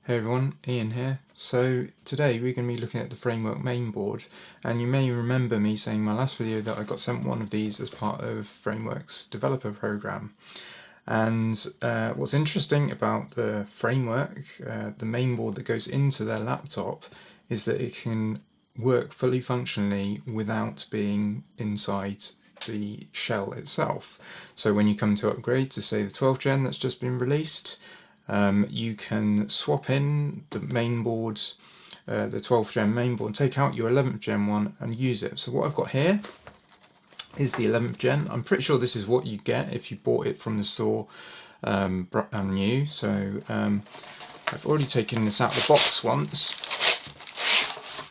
Hey everyone, Ian here. So today we're going to be looking at the framework Mainboard, and you may remember me saying in my last video that I got sent one of these as part of Framework's developer program. And what's interesting about the framework, the Mainboard that goes into their laptop, is that it can work fully functionally without being inside the shell itself. So when you come to upgrade to say the 12th gen that's just been released, you can swap in the mainboard, the 12th gen mainboard, take out your 11th gen one and use it. So what I've got here is the 11th gen. I'm pretty sure this is what you get if you bought it from the store brand new. So I've already taken this out of the box once,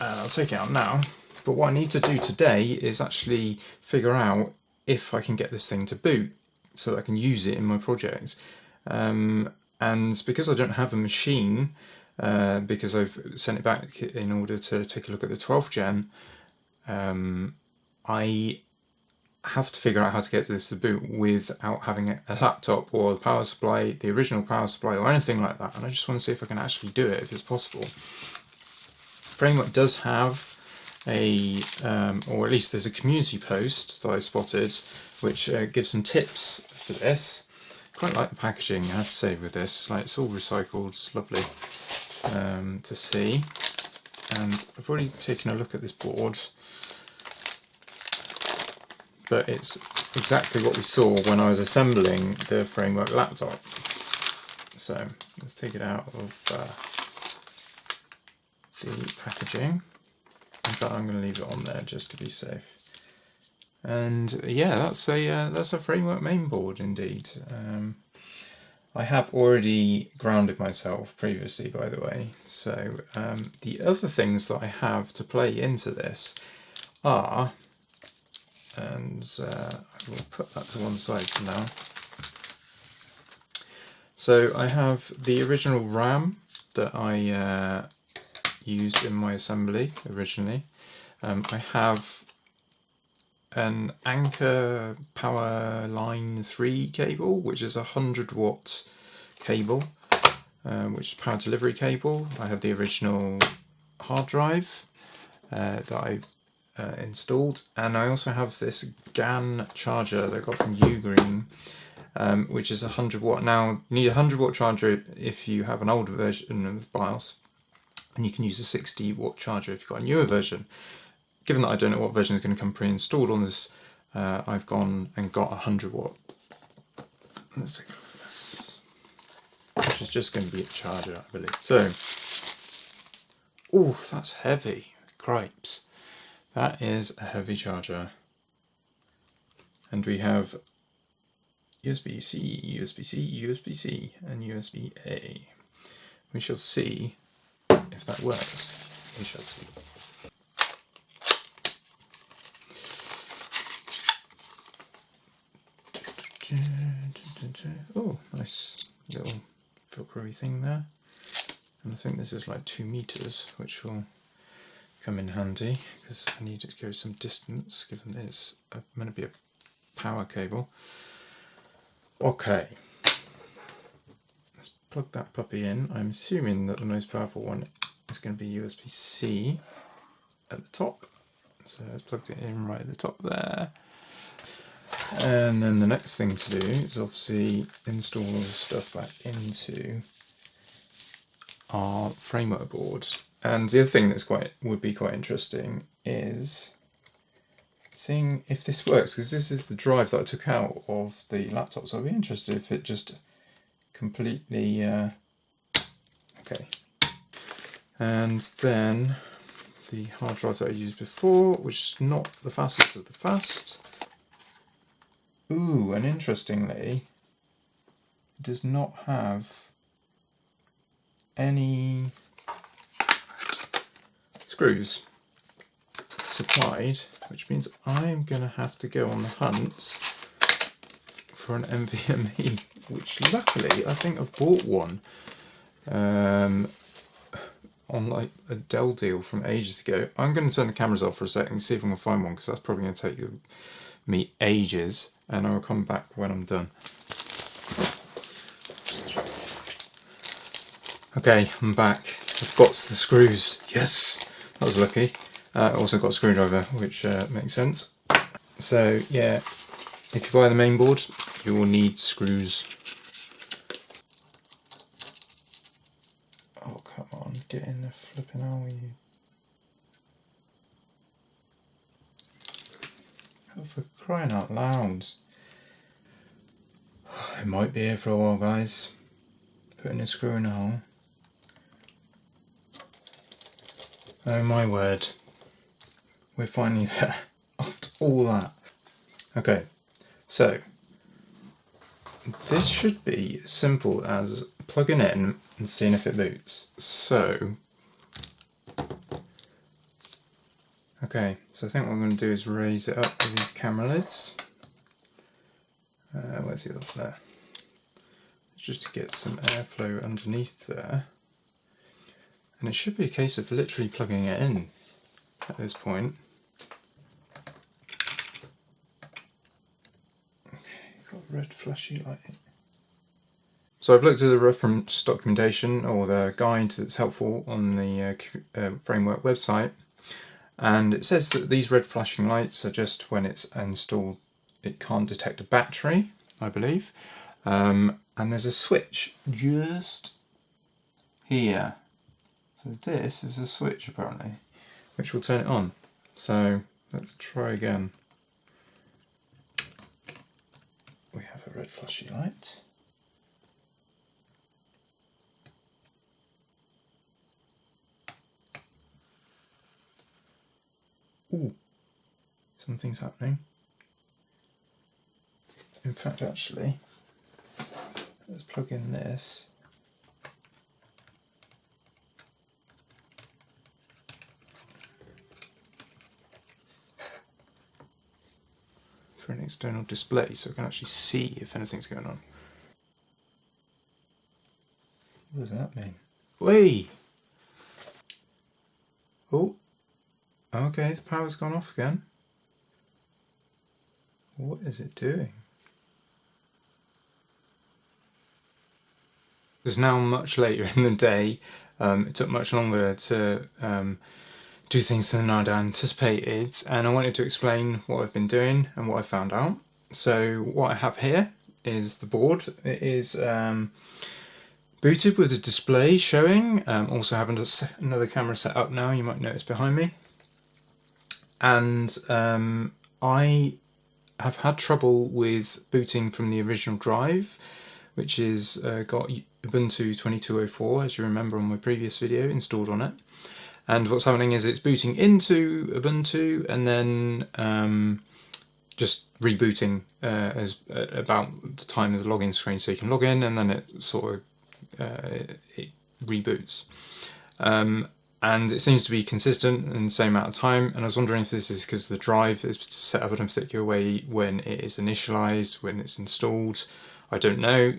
and I'll take it out now. But what I need to do today is actually figure out if I can get this thing to boot so that I can use it in my projects. And because I don't have a machine, because I've sent it back in order to take a look at the 12th gen, I have to figure out how to get this to boot without having a laptop or the power supply, the original power supply or anything like that. And I just want to see if I can actually do it, if it's possible. Framework does have a, or at least there's a community post that I spotted, which gives some tips for this. Quite like the packaging, I have to say, with this. Like, it's all recycled, it's lovely to see. And I've already taken a look at this board, but it's exactly what we saw when I was assembling the framework laptop. So let's take it out of the packaging. In fact, I'm going to leave it on there just to be safe. And yeah, that's a framework mainboard indeed. I have already grounded myself previously, by the way. So the other things that I have to play into this are, and I will put that to one side for now. So I have the original RAM that I used in my assembly originally. I have an Anchor Power Line 3 cable, which is a 100-watt cable, which is power delivery cable. I have the original hard drive that I installed, and I also have this GAN charger that I got from Ugreen, which is a 100-watt. Now, you need a 100-watt charger if you have an older version of BIOS, and you can use a 60-watt charger if you've got a newer version. Given that I don't know what version is going to come pre-installed on this, I've gone and got a 100-watt. Let's take a look at this, which is just going to be a charger, I believe. So, oh, that's heavy. Cripes. That is a heavy charger. And we have USB-C, USB-C, USB-C, and USB-A. We shall see if that works. We shall see. Oh, nice little velcro thing there. And I think this is like 2 meters, which will come in handy because I need it to go some distance, given it's meant to be a power cable. Okay, let's plug that puppy in. I'm assuming that the most powerful one is going to be USB-C at the top. So let's plug it in right at the top there. And then the next thing to do is obviously install all the stuff back into our framework board. And the other thing that's would be quite interesting is seeing if this works, because this is the drive that I took out of the laptop. So I'd be interested if it just completely okay. And then the hard drive that I used before, which is not the fastest of the fast. Ooh, and interestingly, it does not have any screws supplied, which means I'm going to have to go on the hunt for an NVMe, which luckily I think I bought one on like a Dell deal from ages ago. I'm going to turn the cameras off for a second and see if I can find one, because that's probably going to take me ages, and I'll come back when I'm done. Okay, I'm back. I've got the screws. Yes, that was lucky. Also got a screwdriver, which makes sense. So yeah, if you buy the main board, you will need screws. Oh come on, get in the flipping hole, you. Oh, for crying out loud. It might be here for a while, guys. Putting a screw in a hole. Oh my word. We're finally there after all that. Okay, so this should be as simple as plugging in and seeing if it boots. So, okay, so I think what I'm going to do is raise it up with these camera lids. Where's the other there? Just to get some airflow underneath there. And it should be a case of literally plugging it in at this point. Okay, got a red flashy light. So I've looked at the reference documentation or the guide that's helpful on the framework website, and it says that these red flashing lights are just when it's installed. It can't detect a battery, I believe, and there's a switch just here. So this is a switch apparently, which will turn it on. So let's try again. We have a red flashy light. Ooh, something's happening. In fact, actually, let's plug in this. For an external display, so I can actually see if anything's going on. What does that mean? Wait! Oh! Okay, the power's gone off again. What is it doing? It's now much later in the day. It took much longer to do things than I'd anticipated, and I wanted to explain what I've been doing and what I found out. So what I have here is the board. It is booted with a display showing. Also having another camera set up now, you might notice behind me. And I have had trouble with booting from the original drive, which is got Ubuntu 22.04, as you remember on my previous video, installed on it. And what's happening is it's booting into Ubuntu and then just rebooting about the time of the login screen, so you can log in and then it sort of it reboots. And it seems to be consistent in the same amount of time, and I was wondering if this is because the drive is set up in a particular way when it is initialized, when it's installed. I don't know.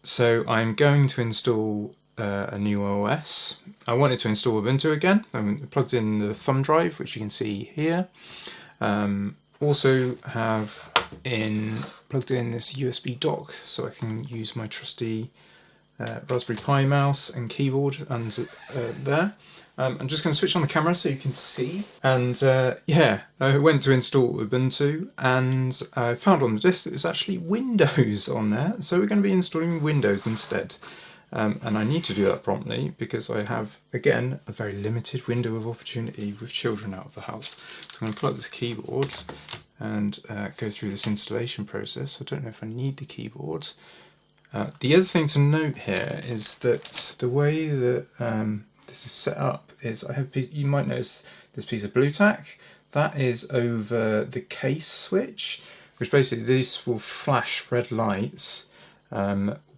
So I'm going to install a new OS. I wanted to install Ubuntu again. I plugged in the thumb drive, which you can see here. Also have plugged in this USB dock, so I can use my trusty Raspberry Pi mouse and keyboard and there. I'm just going to switch on the camera so you can see. And yeah, I went to install Ubuntu and I found on the disk that there's actually Windows on there. So we're going to be installing Windows instead. And I need to do that promptly because I have, again, a very limited window of opportunity with children out of the house. So I'm going to pull up this keyboard and go through this installation process. I don't know if I need the keyboard. The other thing to note here is that the way that this is set up is you might notice this piece of blue tack. That is over the case switch, which basically these will flash red lights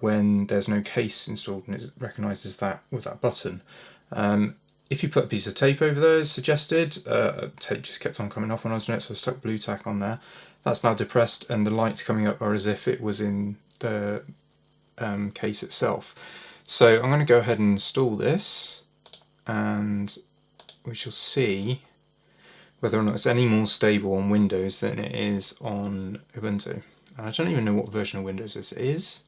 when there's no case installed, and it recognises that with that button. If you put a piece of tape over there as suggested, tape just kept on coming off when I was doing it, so I stuck blue tack on there. That's now depressed and the lights coming up are as if it was in the case itself. So I'm going to go ahead and install this and we shall see whether or not it's any more stable on Windows than it is on Ubuntu. And I don't even know what version of Windows this is.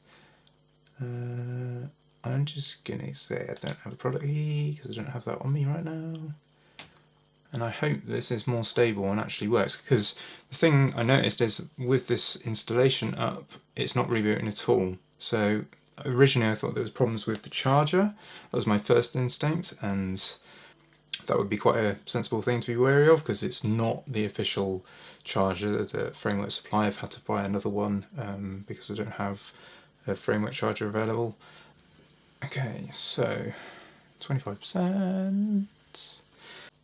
I'm just gonna say I don't have a product key because I don't have that on me right now. And I hope this is more stable and actually works, because the thing I noticed is with this installation up, it's not rebooting at all. So originally I thought there was problems with the charger. That was my first instinct, and that would be quite a sensible thing to be wary of, because it's not the official charger that Framework supply. I've had to buy another one because I don't have a Framework charger available. Okay, so 25%.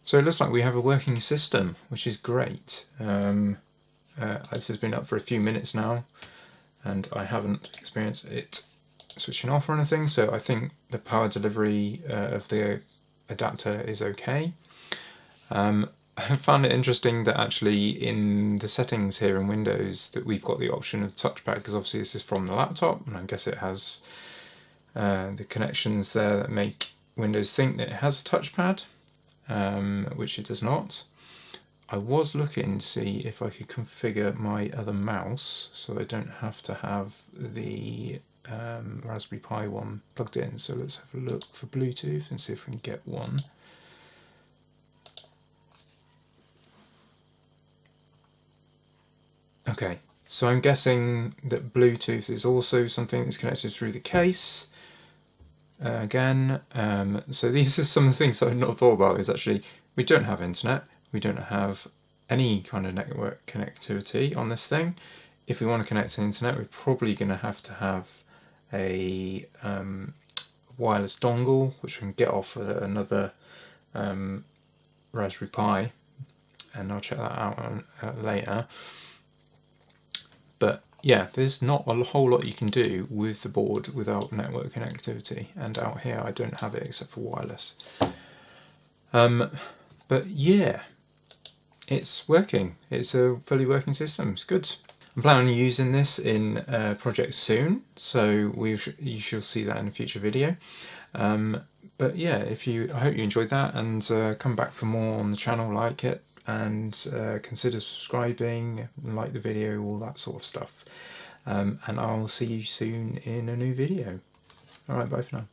So it looks like we have a working system, which is great. This has been up for a few minutes now, and I haven't experienced it switching off or anything, so I think the power delivery of the adapter is okay. I found it interesting that actually in the settings here in Windows that we've got the option of touchpad, because obviously this is from the laptop, and I guess it has the connections there that make Windows think that it has a touchpad. Which it does not. I was looking to see if I could configure my other mouse so I don't have to have the Raspberry Pi one plugged in. So let's have a look for Bluetooth and see if we can get one. Okay, so I'm guessing that Bluetooth is also something that's connected through the case. So these are some of the things I've not thought about. Is actually we don't have internet, we don't have any kind of network connectivity on this thing. If we want to connect to the internet, we're probably going to have a wireless dongle, which we can get off another Raspberry Pi, and I'll check that out later. But yeah, there's not a whole lot you can do with the board without network connectivity, and out here I don't have it except for wireless. But yeah, it's working. It's a fully working system. It's good. I'm planning on using this in projects soon, so you shall see that in a future video. But yeah, I hope you enjoyed that, and come back for more on the channel, like it, and consider subscribing, like the video, all that sort of stuff. And I'll see you soon in a new video. Alright, bye for now.